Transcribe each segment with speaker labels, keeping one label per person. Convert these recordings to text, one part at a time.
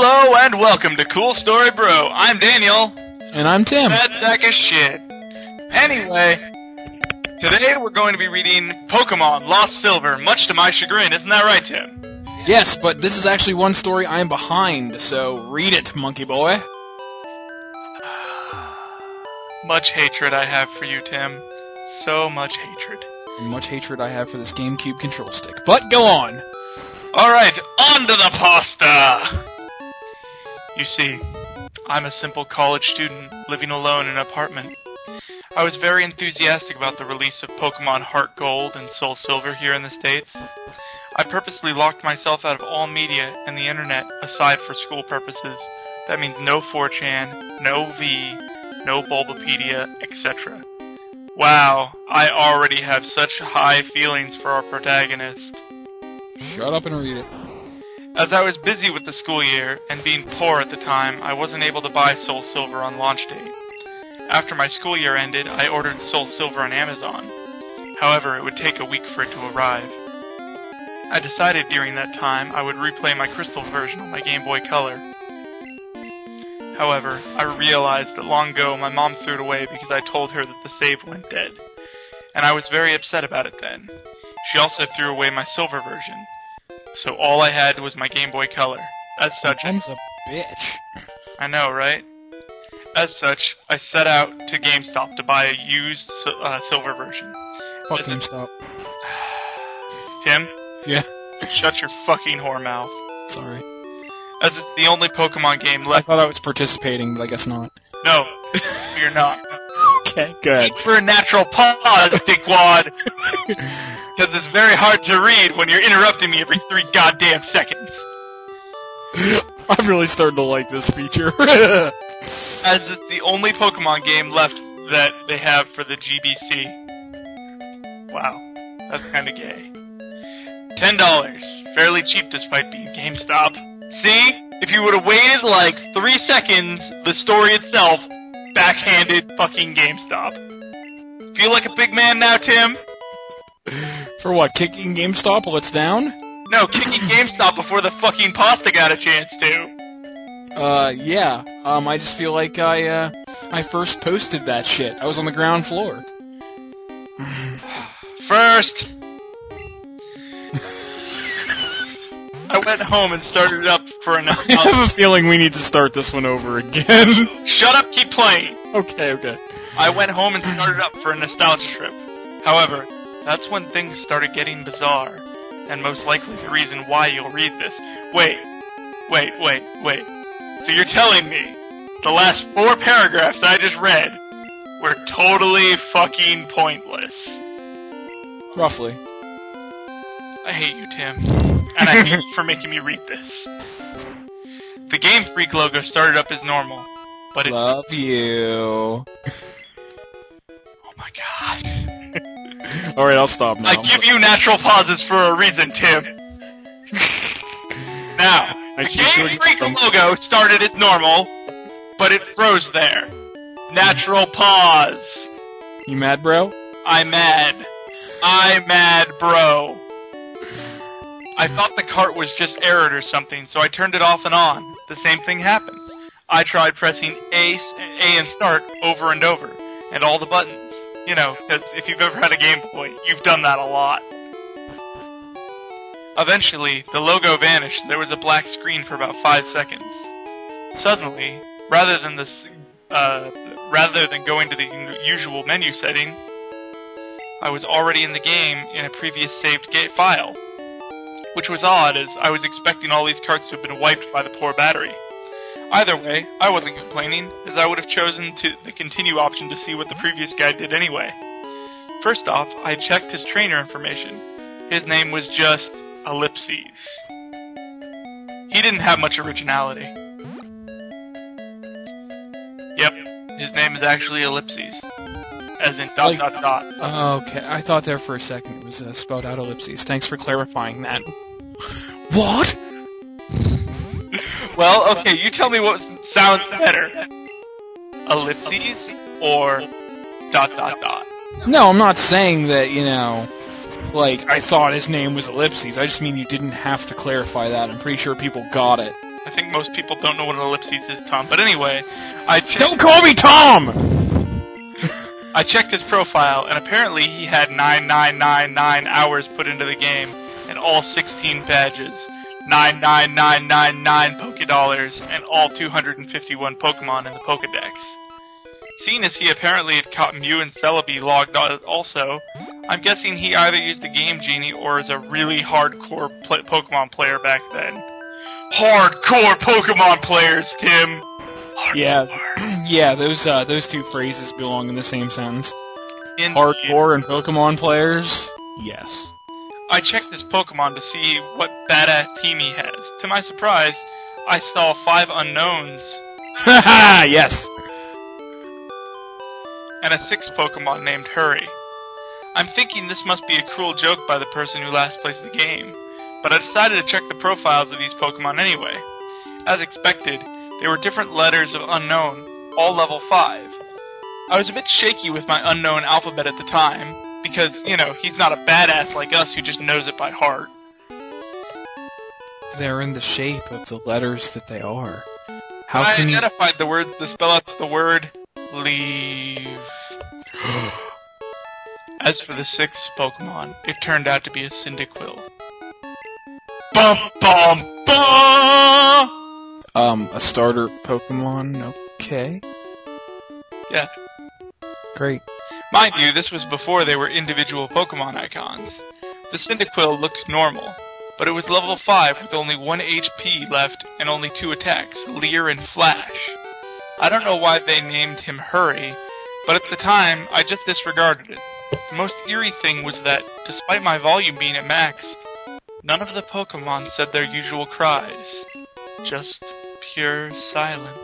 Speaker 1: Hello and welcome to Cool Story Bro. I'm Daniel.
Speaker 2: And I'm Tim.
Speaker 1: That sack of shit. Anyway, today we're going to be reading Pokemon Lost Silver, much to my chagrin. Isn't that right, Tim?
Speaker 2: Yes, but this is actually one story I am behind, so read it, monkey boy.
Speaker 1: Much hatred I have for you, Tim. So much hatred.
Speaker 2: And much hatred I have for this GameCube control stick. But go on!
Speaker 1: Alright, on to the pasta! You see, I'm a simple college student living alone in an apartment. I was very enthusiastic about the release of Pokemon Heart Gold and Soul Silver here in the States. I purposely locked myself out of all media and the internet aside for school purposes. That means no 4chan, no V, no Bulbapedia, etc. Wow, I already have such high feelings for our protagonist.
Speaker 2: Shut up and read it.
Speaker 1: As I was busy with the school year, and being poor at the time, I wasn't able to buy Soul Silver on launch date. After my school year ended, I ordered Soul Silver on Amazon. However, it would take a week for it to arrive. I decided during that time I would replay my Crystal version on my Game Boy Color. However, I realized that long ago my mom threw it away because I told her that the save went dead. And I was very upset about it then. She also threw away my Silver version. So all I had was my Game Boy Color. As such,
Speaker 2: Mom's a bitch.
Speaker 1: I know, right? As such, I set out to GameStop to buy a used Silver version.
Speaker 2: Fuck GameStop.
Speaker 1: Tim?
Speaker 2: Yeah?
Speaker 1: Shut your fucking whore mouth.
Speaker 2: Sorry.
Speaker 1: As it's the only Pokemon game
Speaker 2: I
Speaker 1: left.
Speaker 2: thought I was participating, but I guess not.
Speaker 1: No, you're not.
Speaker 2: Okay, good.
Speaker 1: For a natural pause, dickwad. Because it's very hard to read when you're interrupting me every 3 goddamn seconds.
Speaker 2: I'm really starting to like this feature.
Speaker 1: As it's the only Pokemon game left that they have for the GBC. Wow, that's kinda gay. $10, fairly cheap despite being GameStop. See? If you would have waited like 3 seconds, the story itself, backhanded fucking GameStop. Feel like a big man now, Tim?
Speaker 2: For what, kicking GameStop while it's down?
Speaker 1: No, kicking GameStop before the fucking pasta got a chance to.
Speaker 2: Yeah. I just feel like I first posted that shit. I was on the ground floor.
Speaker 1: First, I went home and started it up for an
Speaker 2: I have a feeling we need to start this one over again.
Speaker 1: Shut up, keep playing.
Speaker 2: Okay.
Speaker 1: I went home and started up for a nostalgia trip. However, that's when things started getting bizarre, and most likely the reason why you'll read this. Wait. So you're telling me the last 4 paragraphs I just read were totally fucking pointless?
Speaker 2: Roughly.
Speaker 1: I hate you, Tim. And I hate you for making me read this. The Game Freak logo started up as normal, but it...
Speaker 2: Love you.
Speaker 1: Oh my god.
Speaker 2: Alright, I'll stop now.
Speaker 1: I give you natural pauses for a reason, Tim. Now, the Game Freak logo started as normal, but it froze there. Natural pause.
Speaker 2: You mad, bro?
Speaker 1: I'm mad, bro. I thought the cart was just errored or something, so I turned it off and on. The same thing happened. I tried pressing A and start over and over, and all the buttons. You know, because if you've ever had a Game Boy, you've done that a lot. Eventually, the logo vanished and there was a black screen for about 5 seconds. Suddenly, rather than going to the usual menu setting, I was already in the game in a previous saved file. Which was odd, as I was expecting all these carts to have been wiped by the poor battery. Either way, I wasn't complaining, as I would have chosen the continue option to see what the previous guy did anyway. First off, I checked his trainer information. His name was just Ellipses. He didn't have much originality. Yep, his name is actually Ellipses. As in ...
Speaker 2: Okay, I thought there for a second it was spelled out Ellipses. Thanks for clarifying that. What?
Speaker 1: Well, okay, you tell me what sounds better. Ellipses or ...
Speaker 2: No, I'm not saying that, like, I thought his name was Ellipses. I just mean you didn't have to clarify that. I'm pretty sure people got it.
Speaker 1: I I think most people don't know what an ellipses is, Tom. But anyway,
Speaker 2: Don't call me Tom!
Speaker 1: I checked his profile, and apparently he had 99999 hours put into the game, and all 16 badges, 99999 Pokédollars, and all 251 Pokemon in the Pokedex. Seeing as he apparently had caught Mew and Celebi logged on also, I'm guessing he either used the Game Genie or is a really hardcore Pokemon player back then. Hardcore Pokemon players, Tim!
Speaker 2: Yeah, those two phrases belong in the same sentence.
Speaker 1: Indeed.
Speaker 2: Hardcore and Pokemon players? Yes.
Speaker 1: I checked his Pokemon to see what badass team he has. To my surprise, I saw 5 unknowns.
Speaker 2: Haha, yes!
Speaker 1: And a 6th Pokemon named Hurry. I'm thinking this must be a cruel joke by the person who last placed the game, but I decided to check the profiles of these Pokemon anyway. As expected, they were different letters of unknown, all level 5. I was a bit shaky with my unknown alphabet at the time, because, you know, he's not a badass like us who just knows it by heart.
Speaker 2: They're in the shape of the letters that they are.
Speaker 1: I identified the words to spell out the word leave. As for the 6th Pokemon, it turned out to be a Cyndaquil. Bum bum bum!
Speaker 2: A starter Pokemon, okay.
Speaker 1: Yeah.
Speaker 2: Great.
Speaker 1: Mind you, this was before they were individual Pokemon icons. The Cyndaquil looked normal, but it was level 5 with only 1 HP left and only 2 attacks, Leer and Flash. I don't know why they named him Hurry, but at the time, I just disregarded it. The most eerie thing was that, despite my volume being at max, none of the Pokemon said their usual cries. Just pure silence.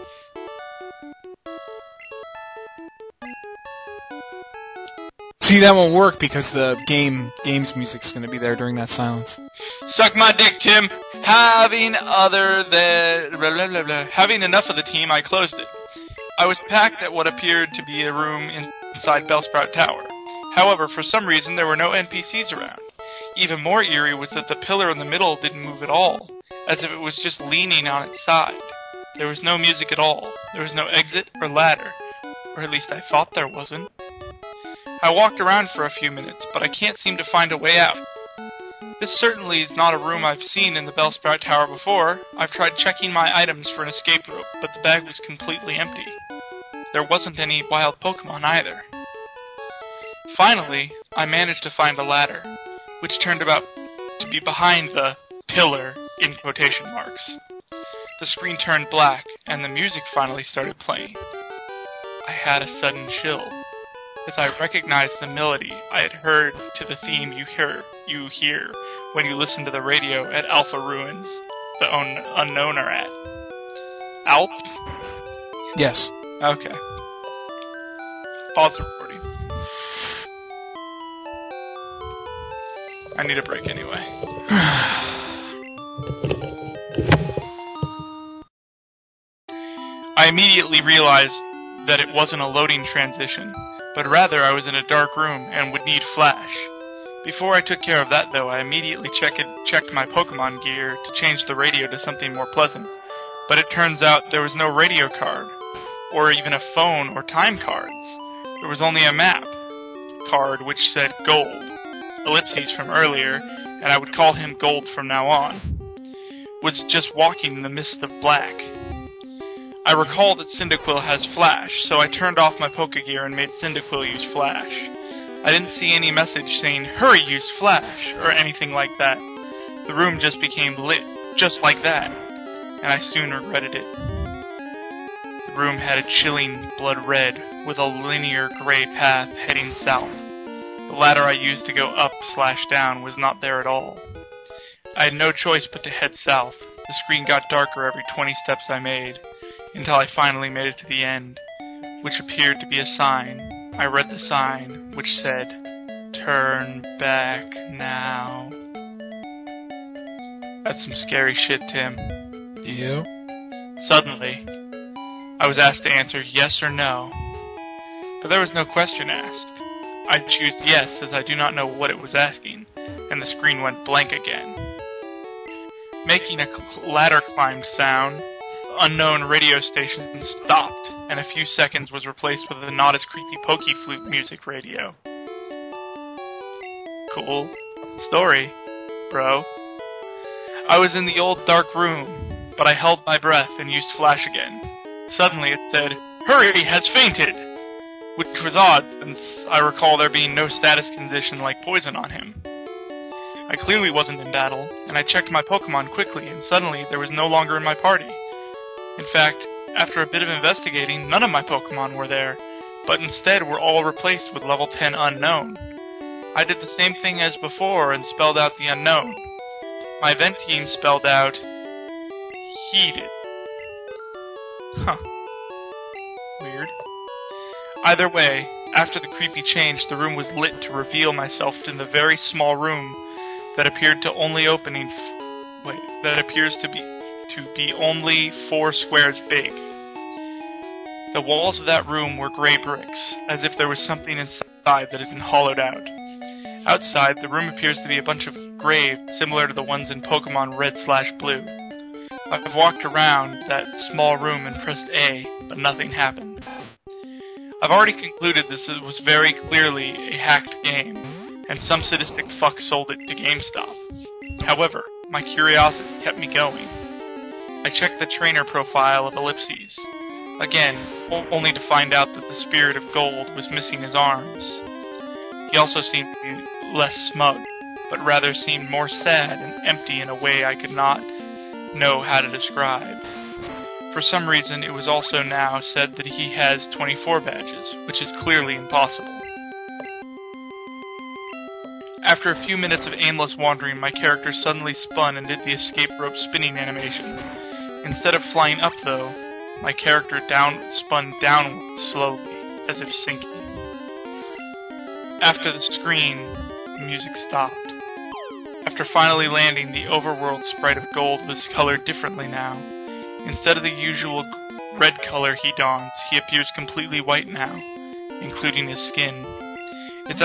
Speaker 2: See, that won't work because the game's music's gonna be there during that silence.
Speaker 1: Suck my dick, Tim! Having enough of the team, I closed it. I was packed at what appeared to be a room inside Bellsprout Tower. However, for some reason, there were no NPCs around. Even more eerie was that the pillar in the middle didn't move at all, as if it was just leaning on its side. There was no music at all. There was no exit or ladder. Or at least I thought there wasn't. I walked around for a few minutes, but I can't seem to find a way out. This certainly is not a room I've seen in the Bellsprout Tower before. I've tried checking my items for an escape rope, but the bag was completely empty. There wasn't any wild Pokemon either. Finally, I managed to find a ladder, which turned out to be behind the pillar in quotation marks. The screen turned black, and the music finally started playing. I had a sudden chill, as I recognized the melody I had heard to the theme you hear when you listen to the radio at Alpha Ruins, the unknown are at. Alp?
Speaker 2: Yes.
Speaker 1: Okay. Pause the recording. I need a break anyway. I immediately realized that it wasn't a loading transition, but rather I was in a dark room and would need flash. Before I took care of that though, I immediately checked my Pokemon gear to change the radio to something more pleasant. But it turns out there was no radio card, or even a phone or time cards. There was only a map card which said Gold, ellipses from earlier, and I would call him Gold from now on, was just walking in the mist of black. I recall that Cyndaquil has Flash, so I turned off my Pokegear and made Cyndaquil use Flash. I didn't see any message saying, "Hurry, use Flash," or anything like that. The room just became lit, just like that, and I soon regretted it. The room had a chilling blood red, with a linear gray path heading south. The ladder I used to go up/down was not there at all. I had no choice but to head south. The screen got darker every 20 steps I made, until I finally made it to the end, which appeared to be a sign. I read the sign, which said, "Turn back now." That's some scary shit, Tim.
Speaker 2: You?
Speaker 1: Suddenly, I was asked to answer yes or no, but there was no question asked. I choose yes, as I do not know what it was asking, and the screen went blank again. Making a ladder climbed sound, the unknown radio station stopped, and a few seconds was replaced with a not as creepy Pokey Flute music radio. Cool story, bro. I was in the old dark room, but I held my breath and used flash again. Suddenly it said, "Hurry has fainted!" Which was odd, since I recall there being no status condition like poison on him. I clearly wasn't in battle, and I checked my Pokemon quickly, and suddenly there was no longer in my party. In fact, after a bit of investigating, none of my Pokemon were there, but instead were all replaced with level 10 unknown. I did the same thing as before and spelled out the unknown. My event team spelled out heated. Huh. Weird. Either way, after the creepy change, the room was lit to reveal myself in the very small room that appeared to be only 4 squares big. The walls of that room were gray bricks, as if there was something inside that had been hollowed out. Outside, the room appears to be a bunch of graves similar to the ones in Pokemon Red/Blue. I've walked around that small room and pressed A, but nothing happened. I've already concluded this was very clearly a hacked game, and some sadistic fuck sold it to GameStop. However, my curiosity kept me going. I checked the trainer profile of Ellipses. Again, only to find out that the Spirit of Gold was missing his arms. He also seemed to be less smug, but rather seemed more sad and empty in a way I could not know how to describe. For some reason, it was also now said that he has 24 badges, which is clearly impossible. After a few minutes of aimless wandering, my character suddenly spun and did the escape rope spinning animation. Instead of flying up, though, my character spun downward slowly, as if sinking. After the screen, the music stopped. After finally landing, the overworld sprite of Gold was colored differently now. Instead of the usual red color he dons, he appears completely white now, including his skin. It's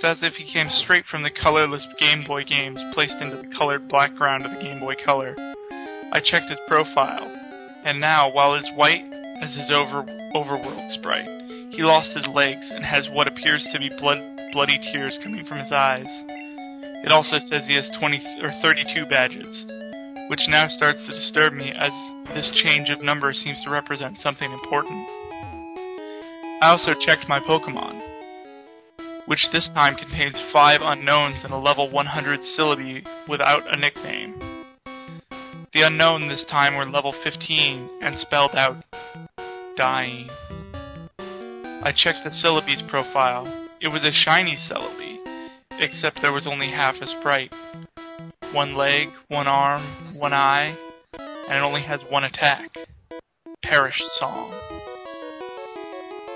Speaker 1: as if he came straight from the colorless Game Boy games placed into the colored background of the Game Boy Color. I checked his profile, and now, while as white as his overworld sprite, he lost his legs and has what appears to be bloody tears coming from his eyes. It also says he has 32 badges, which now starts to disturb me as this change of number seems to represent something important. I also checked my Pokemon, which this time contains 5 unknowns and a level 100 Celebi without a nickname. The unknown this time were level 15 and spelled out dying. I checked the Celebi's profile. It was a shiny Celebi, except there was only half a sprite. 1 leg, 1 arm, 1 eye, and it only has 1 attack. Perished Song.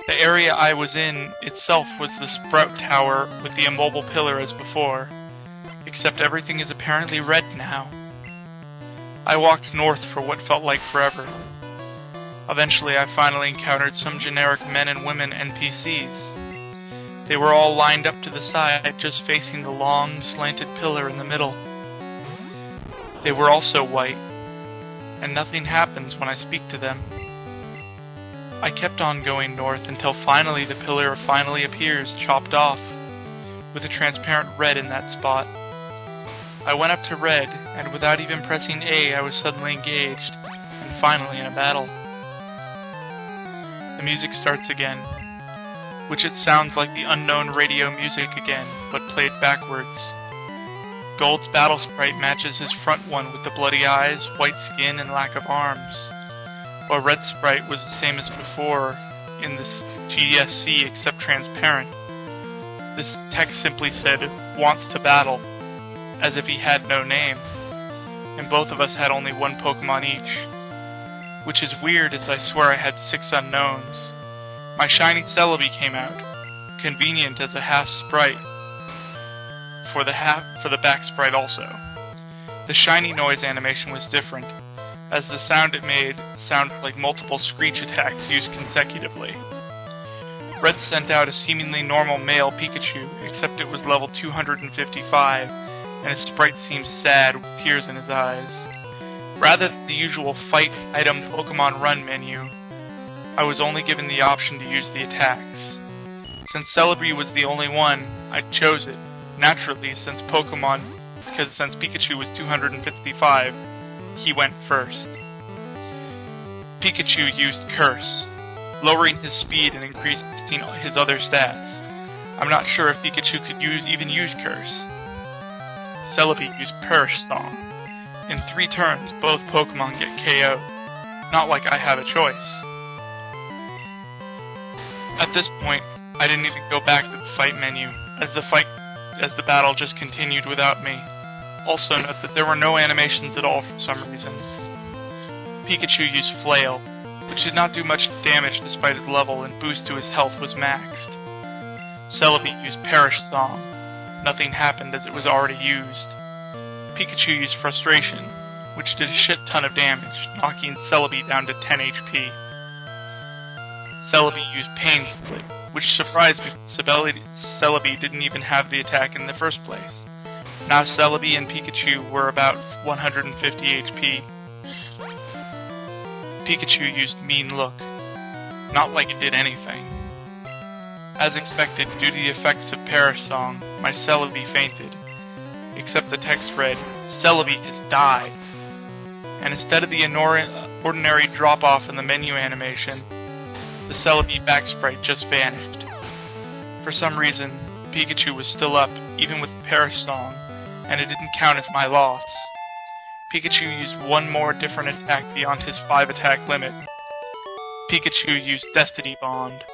Speaker 1: The area I was in itself was the Sprout Tower with the immobile pillar as before, except everything is apparently red now. I walked north for what felt like forever. Eventually I finally encountered some generic men and women NPCs. They were all lined up to the side, just facing the long, slanted pillar in the middle. They were also white, and nothing happens when I speak to them. I kept on going north until finally the pillar finally appears, chopped off, with a transparent red in that spot. I went up to red, and without even pressing A, I was suddenly engaged, and finally in a battle. The music starts again, which it sounds like the unknown radio music again, but played backwards. Gold's battle sprite matches his front one with the bloody eyes, white skin, and lack of arms, while Red sprite was the same as before in this GSC except transparent. This text simply said, "Wants to battle," as if he had no name, and both of us had only 1 Pokemon each. Which is weird, as I swear I had 6 unknowns. My shiny Celebi came out, convenient as a half sprite, for the back sprite also. The shiny noise animation was different, as the sound it made sounded like multiple screech attacks used consecutively. Red sent out a seemingly normal male Pikachu, except it was level 255, and his sprite seemed sad with tears in his eyes. Rather than the usual fight item Pokemon Run menu, I was only given the option to use the attacks. Since Celebi was the only one, I chose it. Naturally, since Pikachu was 255, he went first. Pikachu used Curse, lowering his speed and increasing his other stats. I'm not sure if Pikachu could even use Curse. Celebi used Perish Song. In 3 turns, both Pokemon get KO'd. Not like I have a choice. At this point, I didn't even go back to the fight menu, as the battle just continued without me. Also note that there were no animations at all for some reason. Pikachu used Flail, which did not do much damage despite its level, and boost to his health was maxed. Celebi used Perish Song. Nothing happened as it was already used. Pikachu used Frustration, which did a shit ton of damage, knocking Celebi down to 10 HP. Celebi used Pain Split, which surprised me. Celebi didn't even have the attack in the first place. Now Celebi and Pikachu were about 150 HP. Pikachu used Mean Look. Not like it did anything. As expected, due to the effects of Perish Song, my Celebi fainted. Except the text read, Celebi has died. And instead of the ordinary drop-off in the menu animation, the Celebi back sprite just vanished. For some reason, Pikachu was still up, even with the Perish Song, and it didn't count as my loss. Pikachu used one more different attack beyond his 5 attack limit. Pikachu used Destiny Bond.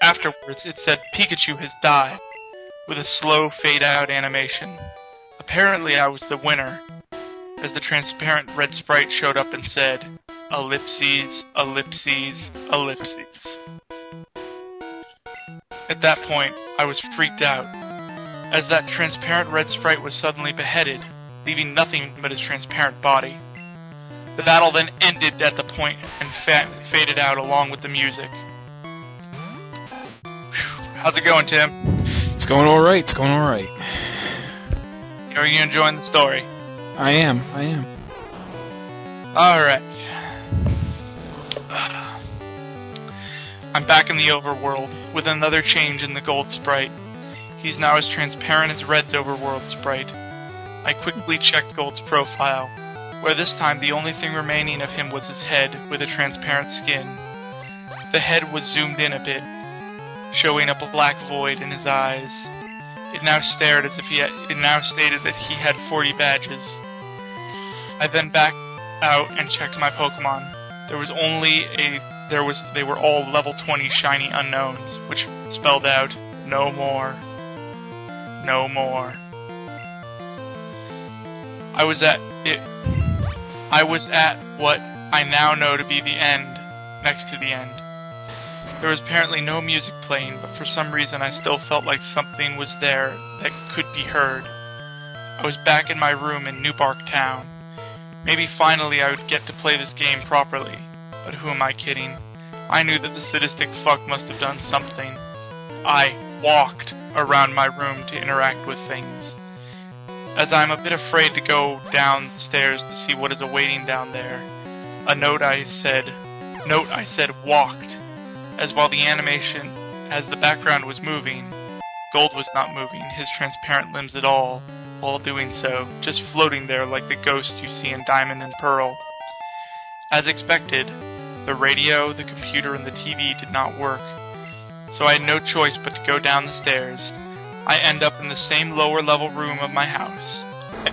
Speaker 1: Afterwards, it said Pikachu has died, with a slow fade-out animation. Apparently I was the winner, as the transparent red sprite showed up and said, Ellipses, ellipses, ellipses. At that point, I was freaked out, as that transparent red sprite was suddenly beheaded, leaving nothing but his transparent body. The battle then ended at the point and faded out along with the music. How's it going, Tim?
Speaker 2: It's going alright, it's going alright.
Speaker 1: Are you enjoying the story?
Speaker 2: I am.
Speaker 1: Alright. I'm back in the overworld, with another change in the gold sprite. He's now as transparent as Red's overworld sprite. I quickly checked Gold's profile, where this time the only thing remaining of him was his head with a transparent skin. The head was zoomed in a bit, showing a black void in his eyes. It now stated that he had 40 badges. I then backed out and checked my Pokemon. They were all level 20 shiny unknowns, which spelled out, no more. No more. I was at what I now know to be the end, next to the end. There was apparently no music playing, but for some reason I still felt like something was there that could be heard. I was back in my room in New Bark Town. Maybe finally I would get to play this game properly. But who am I kidding? I knew that the sadistic fuck must have done something. I walked around my room to interact with things. As I'm a bit afraid to go down the stairs to see what is awaiting down there, a note I said walked, as while the animation, as the background was moving, Gold was not moving his transparent limbs at all, while doing so, just floating there like the ghosts you see in Diamond and Pearl. As expected, the radio, the computer, and the TV did not work, so I had no choice but to go down the stairs. I end up in the same lower level room of my house.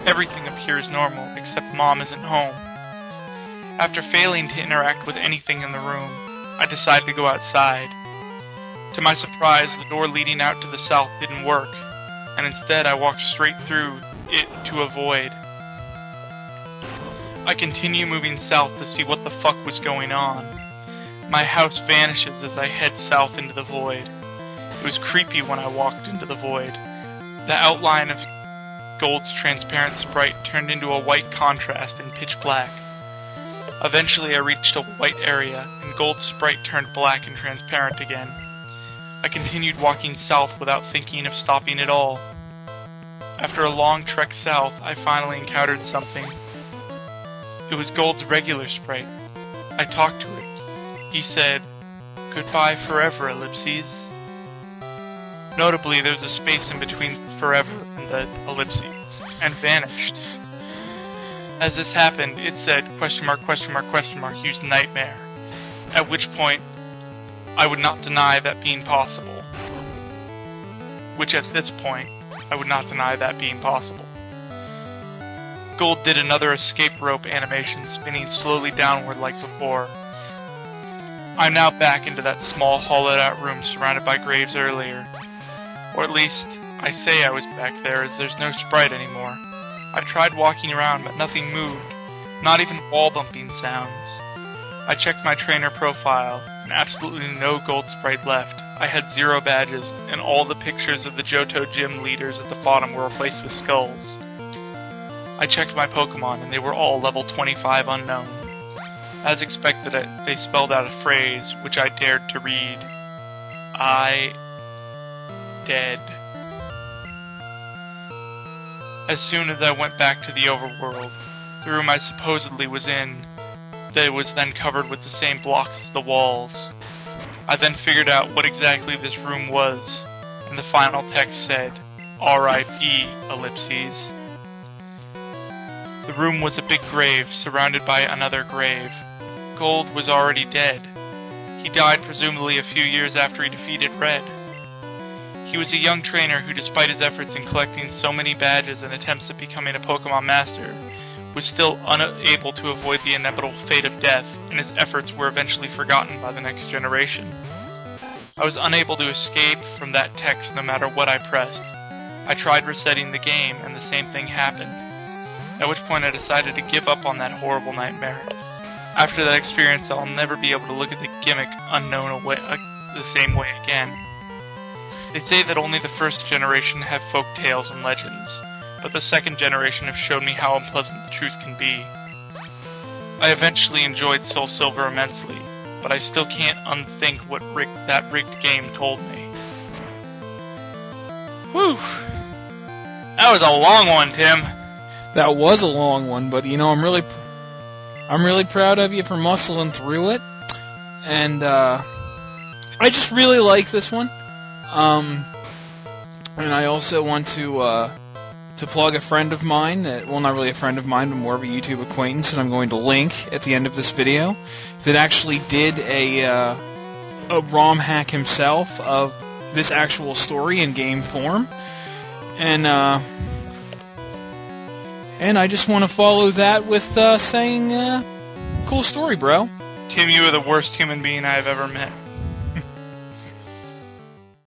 Speaker 1: Everything appears normal, except Mom isn't home. After failing to interact with anything in the room, I decided to go outside. To my surprise, the door leading out to the south didn't work, and instead I walked straight through it to a void. I continue moving south to see what the fuck was going on. My house vanishes as I head south into the void. It was creepy when I walked into the void. The outline of Gold's transparent sprite turned into a white contrast in pitch black. Eventually I reached a white area, and Gold's sprite turned black and transparent again. I continued walking south without thinking of stopping at all. After a long trek south, I finally encountered something. It was Gold's regular sprite. I talked to it. He said, "Goodbye forever, Ellipses." Notably, there was a space in between forever and the ellipses, and vanished. As this happened, it said, question mark, use nightmare. At which point, I would not deny that being possible. Which at this point, I would not deny that being possible. Gold did another escape rope animation, spinning slowly downward like before. I'm now back into that small hollowed-out room surrounded by graves earlier. Or at least, I say I was back there, as there's no sprite anymore. I tried walking around, but nothing moved, not even wall-bumping sounds. I checked my trainer profile, and absolutely no gold sprite left. I had 0 badges, and all the pictures of the Johto gym leaders at the bottom were replaced with skulls. I checked my Pokemon, and they were all level 25 unknown. As expected, they spelled out a phrase, which I dared to read. I... dead. As soon as I went back to the overworld, the room I supposedly was in, that was then covered with the same blocks as the walls. I then figured out what exactly this room was, and the final text said, R.I.P. Ellipses. The room was a big grave, surrounded by another grave. Gold was already dead. He died presumably a few years after he defeated Red. He was a young trainer who, despite his efforts in collecting so many badges and attempts at becoming a Pokemon Master, was still unable to avoid the inevitable fate of death, and his efforts were eventually forgotten by the next generation. I was unable to escape from that text no matter what I pressed. I tried resetting the game, and the same thing happened, at which point I decided to give up on that horrible nightmare. After that experience, I'll never be able to look at the gimmick unknown the same way again. They say that only the first generation have folk tales and legends, but the second generation have shown me how unpleasant the truth can be. I eventually enjoyed Soul Silver immensely, but I still can't unthink what that rigged game told me. Whew! That was a long one, Tim.
Speaker 2: That was a long one, but I'm really proud of you for muscling through it, and I just really like this one. And I also want to plug a friend of mine not really a friend of mine, but more of a YouTube acquaintance that I'm going to link at the end of this video, that actually did a ROM hack himself of this actual story in game form. And I just want to follow that with saying, cool story, bro.
Speaker 1: Tim, you are the worst human being I have ever met.